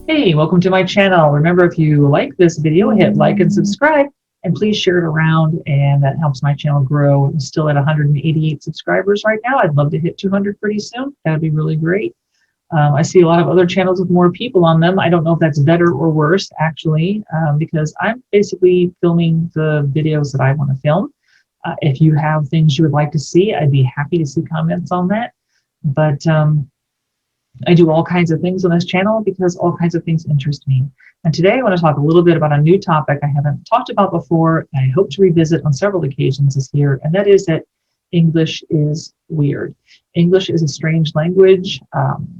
Hey, welcome to my channel. Remember, if you like this video, hit like and subscribe, and please share it around, and that helps my channel grow. I'm still at 188 subscribers right now. I'd love to hit 200 pretty soon. That would be really great. I see a lot of other channels with more people on them. I don't know if that's better or worse, actually, because I'm basically filming the videos that I want to film. If you have things you would like to see, I'd be happy to see comments on that. But I do all kinds of things on this channel because all kinds of things interest me. And today I want to talk a little bit about a new topic I haven't talked about before, and I hope to revisit on several occasions this year, and that is that English is weird. English is a strange language.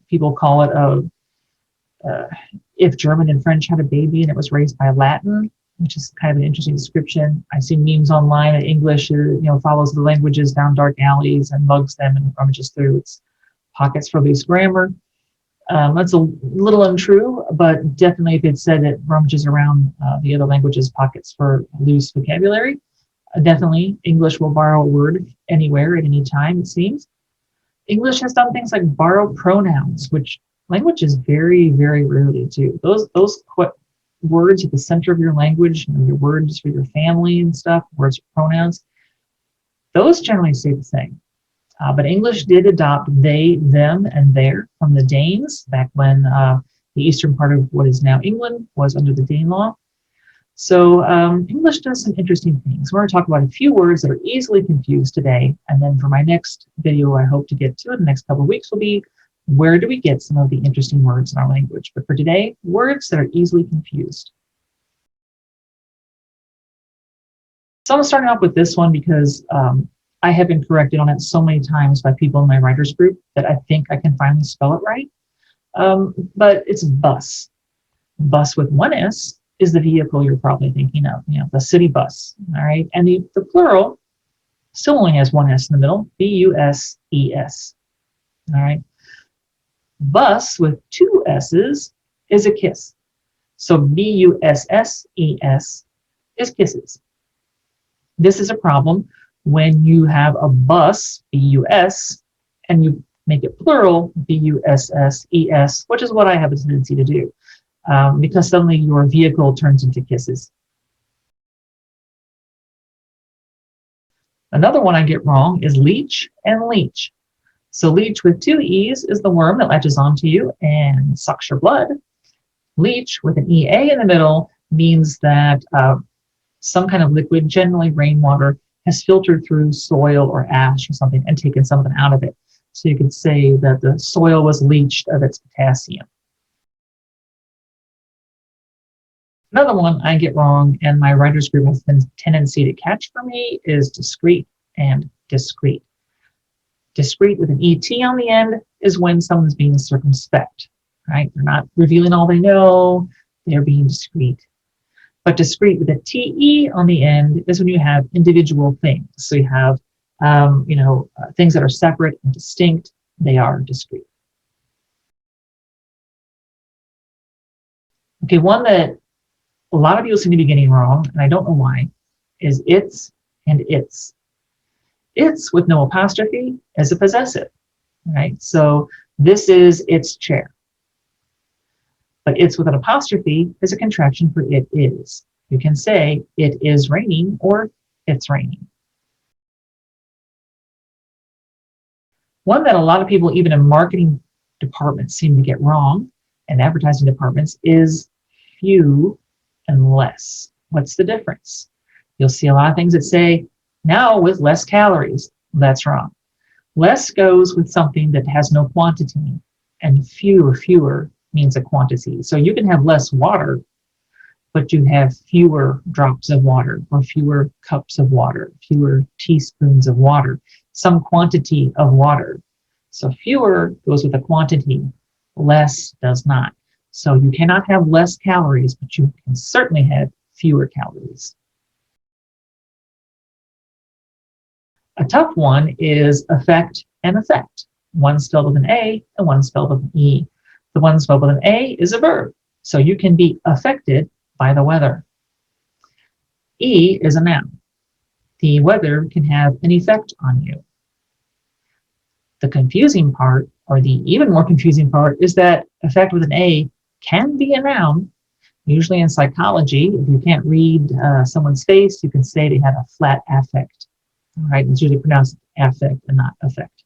People call it if German and French had a baby and it was raised by Latin, which is kind of an interesting description. I see memes online that English follows the languages down dark alleys and mugs them and rummages through its pockets for loose grammar. That's a little untrue, but definitely if it said it rummages around the other languages' pockets for loose vocabulary, definitely English will borrow a word anywhere at any time, it seems. English has done things like borrow pronouns, which languages very, very rarely do. Those words at the center of your language, your words for your family and stuff, words for pronouns, those generally stay the same. But English did adopt they, them, and their from the Danes back when the eastern part of what is now England was under the Danelaw. So English does some interesting things. We're going to talk about a few words that are easily confused today. And then for my next video, I hope to get to in the next couple of weeks, will be where do we get some of the interesting words in our language? But for today, words that are easily confused. So I'm starting off with this one because I have been corrected on it so many times by people in my writers group that I think I can finally spell it right. But it's bus. Bus with one S is the vehicle you're probably thinking of, the city bus, all right? And the plural still only has one S in the middle, B-U-S-E-S, all right? Bus with two S's is a kiss. So B-U-S-S-E-S is kisses. This is a problem when you have a bus, B-U-S, and you make it plural, B-U-S-S-E-S, which is what I have a tendency to do, because suddenly your vehicle turns into kisses. Another one I get wrong is leech and leech. So leech with two E's is the worm that latches onto you and sucks your blood. Leech with an E-A in the middle means that some kind of liquid, generally rainwater, has filtered through soil or ash or something and taken something out of it. So you could say that the soil was leached of its potassium. Another one I get wrong, and my writers group has a tendency to catch for me, is discrete and discrete. Discrete with an E-T on the end is when someone's being circumspect, right? They're not revealing all they know, they're being discreet. But discrete with a T-E on the end is when you have individual things. So you have, things that are separate and distinct, they are discrete. Okay, one that a lot of people seem to be getting wrong, and I don't know why, is its and its. Its with no apostrophe is a possessive, right? So this is its chair. But it's with an apostrophe is a contraction for it is. You can say it is raining or it's raining. One that a lot of people, even in marketing departments, seem to get wrong, and advertising departments, is few and less. What's the difference? You'll see a lot of things that say, now with less calories. That's wrong. Less goes with something that has no quantity, and fewer means a quantity. So you can have less water, but you have fewer drops of water, or fewer cups of water, fewer teaspoons of water, some quantity of water. So fewer goes with a quantity, less does not. So you cannot have less calories, but you can certainly have fewer calories. A tough one is affect and effect. One spelled with an A and one spelled with an E. The one spelled with an A is a verb, so you can be affected by the weather. E is a noun. The weather can have an effect on you. The confusing part, or the even more confusing part, is that effect with an A can be a noun. Usually in psychology, if you can't read someone's face, you can say they have a flat affect. All right, it's usually pronounced affect and not affect.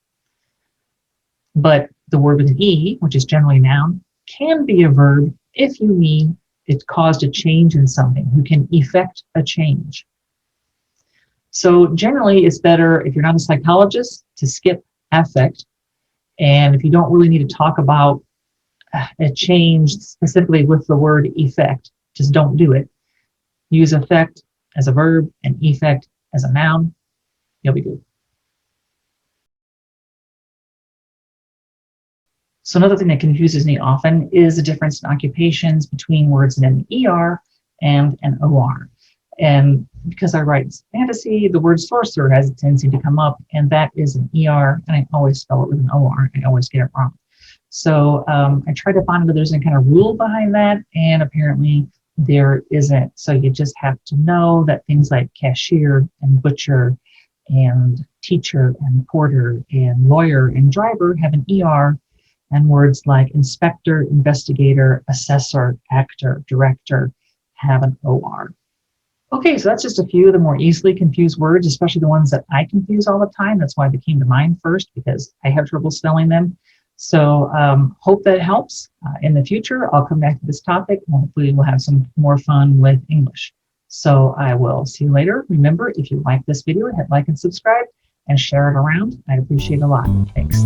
But the word with an E, which is generally a noun, can be a verb if you mean it caused a change in something, who can effect a change. So generally, it's better, if you're not a psychologist, to skip affect. And if you don't really need to talk about a change specifically with the word effect, just don't do it. Use affect as a verb and effect as a noun. You'll be good. So another thing that confuses me often is the difference in occupations between words in an ER and an OR. And because I write fantasy, the word sorcerer has a tendency to come up, and that is an ER, and I always spell it with an OR. I always get it wrong. So I try to find if there's any kind of rule behind that, and apparently there isn't. So you just have to know that things like cashier and butcher and teacher and porter and lawyer and driver have an ER, and words like inspector, investigator, assessor, actor, director have an OR. Okay, so that's just a few of the more easily confused words, especially the ones that I confuse all the time. That's why they came to mind first, because I have trouble spelling them. So hope that helps. In the future, I'll come back to this topic, and hopefully we'll have some more fun with English. So I will see you later. Remember, if you like this video, hit like and subscribe and share it around. I'd appreciate it a lot. Thanks.